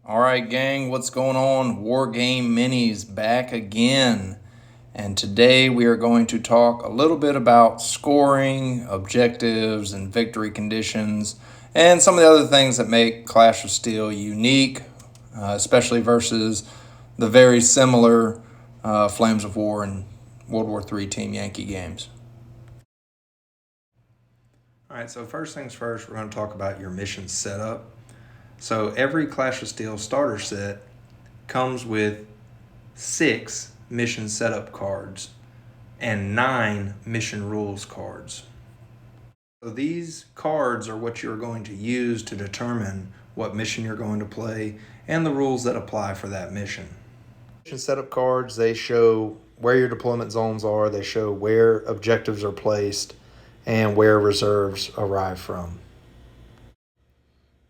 All right, gang, what's going on? Wargame Minis back again. And today we are going to talk a little bit about scoring, objectives, and victory conditions, and some of the other things that make Clash of Steel unique, especially versus the very similar Flames of War and World War III Team Yankee games. All right, so first things first, we're going to talk about your mission setup. So every Clash of Steel starter set comes with 6 mission setup cards and 9 mission rules cards. So these cards are what you're going to use to determine what mission you're going to play and the rules that apply for that mission. Mission setup cards, they show where your deployment zones are, they show where objectives are placed, and where reserves arrive from.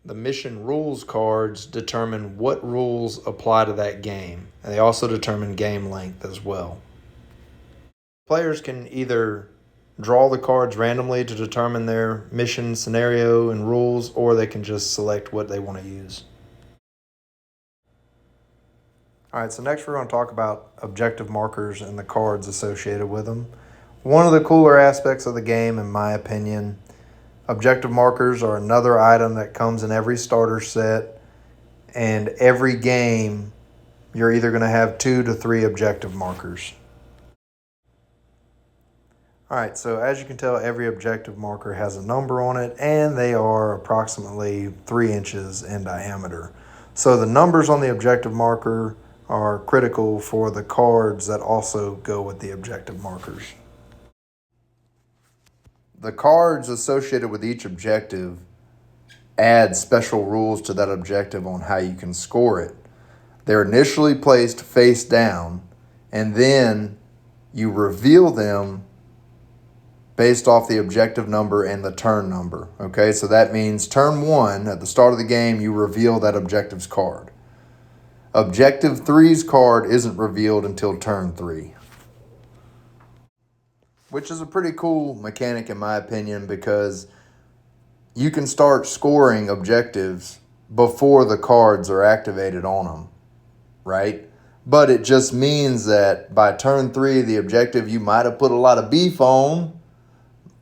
The mission rules cards determine what rules apply to that game, and they also determine game length as well. Players can either draw the cards randomly to determine their mission scenario and rules, or they can just select what they want to use. All right, so next we're going to talk about objective markers and the cards associated with them. One of the cooler aspects of the game, in my opinion. Objective markers are another item that comes in every starter set, and every game you're either going to have 2 to 3 objective markers. All right, so as you can tell, every objective marker has a number on it, and they are approximately 3 inches in diameter. So the numbers on the objective marker are critical for the cards that also go with the objective markers. The cards associated with each objective add special rules to that objective on how you can score it. They're initially placed face down, and then you reveal them based off the objective number and the turn number. Okay, so that means turn 1, at the start of the game, you reveal that objective's card. Objective 3's card isn't revealed until turn 3. Which is a pretty cool mechanic in my opinion, because you can start scoring objectives before the cards are activated on them, right? But it just means that by turn 3, the objective you might have put a lot of beef on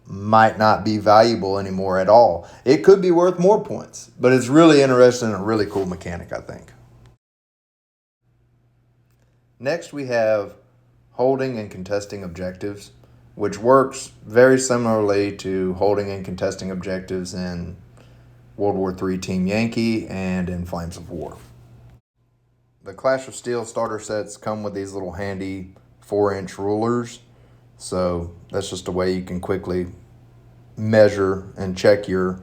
might not be valuable anymore at all. It could be worth more points, but it's really interesting and a really cool mechanic, I think. Next, we have holding and contesting objectives, which works very similarly to holding and contesting objectives in World War III Team Yankee and in Flames of War. The Clash of Steel starter sets come with these little handy 4-inch rulers, so that's just a way you can quickly measure and check your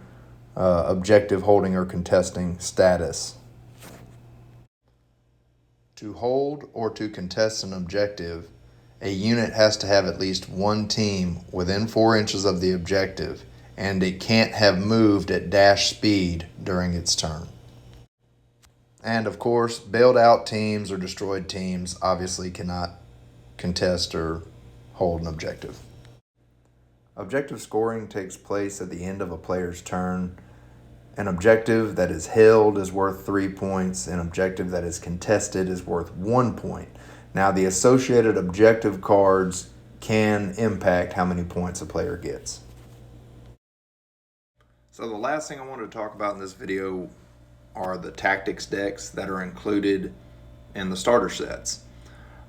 objective holding or contesting status. To hold or to contest an objective, a unit has to have at least one team within 4 inches of the objective, and it can't have moved at dash speed during its turn. And of course, bailed out teams or destroyed teams obviously cannot contest or hold an objective. Objective scoring takes place at the end of a player's turn. An objective that is held is worth 3 points. An objective that is contested is worth 1 point. Now, the associated objective cards can impact how many points a player gets. So the last thing I wanted to talk about in this video are the tactics decks that are included in the starter sets.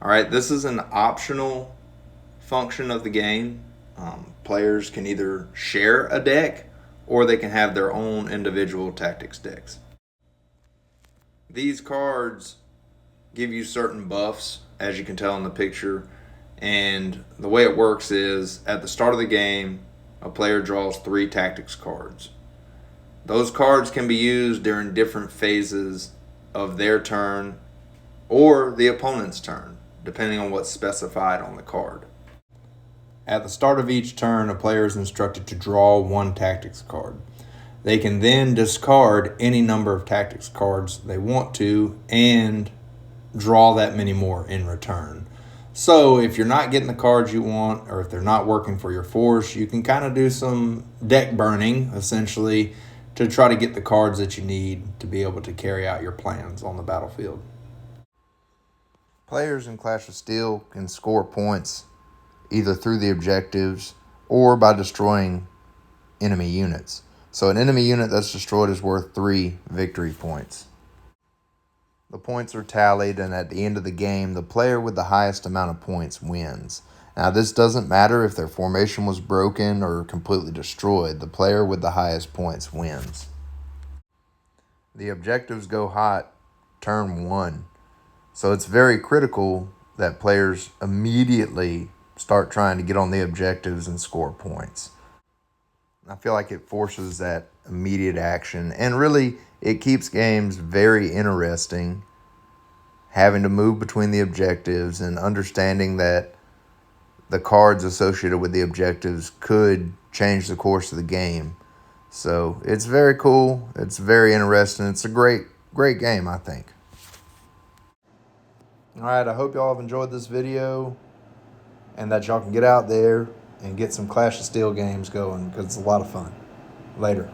All right, this is an optional function of the game. Players can either share a deck or they can have their own individual tactics decks. These cards give you certain buffs, as you can tell in the picture, and the way it works is at the start of the game, a player draws 3 tactics cards. Those cards can be used during different phases of their turn or the opponent's turn, depending on what's specified on the card. At the start of each turn, a player is instructed to draw 1 tactics card. They can then discard any number of tactics cards they want to and draw that many more in return. So if you're not getting the cards you want, or if they're not working for your force, you can kind of do some deck burning, essentially to try to get the cards that you need to be able to carry out your plans on the battlefield. Players in Clash of Steel can score points either through the objectives or by destroying enemy units. So an enemy unit that's destroyed is worth 3 victory points. The points are tallied, and at the end of the game, the player with the highest amount of points wins. Now, this doesn't matter if their formation was broken or completely destroyed. The player with the highest points wins. The objectives go hot turn 1. So it's very critical that players immediately start trying to get on the objectives and score points. I feel like it forces that immediate action, and really it keeps games very interesting, having to move between the objectives and understanding that the cards associated with the objectives could change the course of the game. So it's very cool. It's very interesting. It's a great game, I think. All right, I hope y'all have enjoyed this video and that y'all can get out there and get some Clash of Steel games going, because it's a lot of fun. Later.